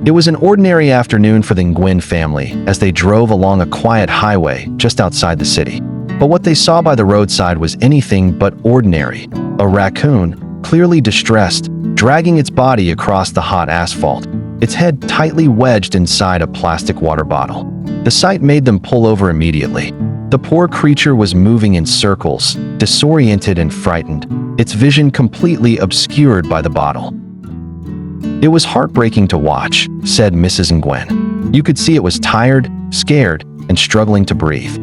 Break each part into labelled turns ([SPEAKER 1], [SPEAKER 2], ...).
[SPEAKER 1] It was an ordinary afternoon for the Nguyen family as they drove along a quiet highway just outside the city. But what they saw by the roadside was anything but ordinary. A raccoon, clearly distressed, dragging its body across the hot asphalt, its head tightly wedged inside a plastic water bottle. The sight made them pull over immediately. The poor creature was moving in circles, disoriented and frightened, its vision completely obscured by the bottle. "It was heartbreaking to watch," said Mrs. Nguyen. "You could see it was tired, scared, and struggling to breathe."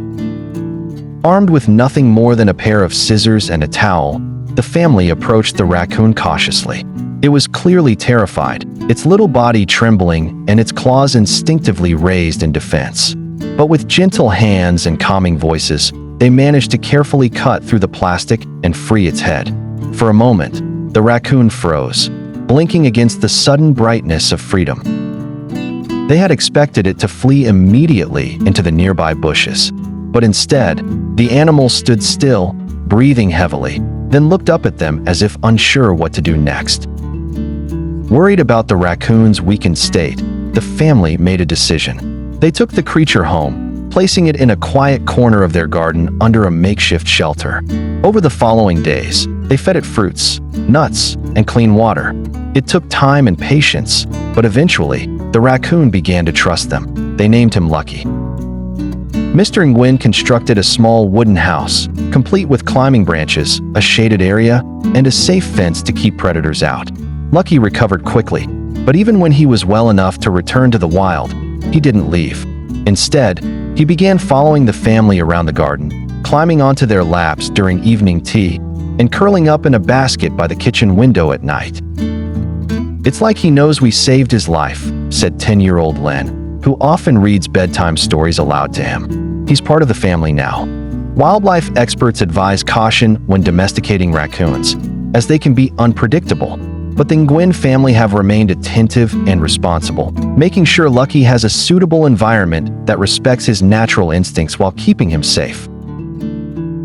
[SPEAKER 1] Armed with nothing more than a pair of scissors and a towel, the family approached the raccoon cautiously. It was clearly terrified, its little body trembling and its claws instinctively raised in defense. But with gentle hands and calming voices, they managed to carefully cut through the plastic and free its head. For a moment, the raccoon froze, blinking against the sudden brightness of freedom. They had expected it to flee immediately into the nearby bushes, but instead, the animal stood still, breathing heavily, then looked up at them as if unsure what to do next. Worried about the raccoon's weakened state, the family made a decision. They took the creature home, placing it in a quiet corner of their garden under a makeshift shelter. Over the following days, they fed it fruits, nuts, and clean water. It took time and patience, but eventually, the raccoon began to trust them. They named him Lucky. Mr. Nguyen constructed a small wooden house, complete with climbing branches, a shaded area, and a safe fence to keep predators out. Lucky recovered quickly, but even when he was well enough to return to the wild, he didn't leave. Instead, he began following the family around the garden, climbing onto their laps during evening tea, and curling up in a basket by the kitchen window at night. "It's like he knows we saved his life," said 10-year-old Len, who often reads bedtime stories aloud to him. "He's part of the family now." Wildlife experts advise caution when domesticating raccoons, as they can be unpredictable. But the Nguyen family have remained attentive and responsible, making sure Lucky has a suitable environment that respects his natural instincts while keeping him safe.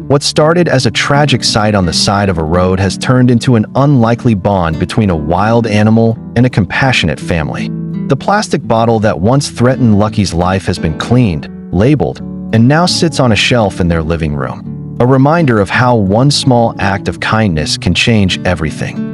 [SPEAKER 1] What started as a tragic sight on the side of a road has turned into an unlikely bond between a wild animal and a compassionate family. The plastic bottle that once threatened Lucky's life has been cleaned, labeled, and now sits on a shelf in their living room. A reminder of how one small act of kindness can change everything.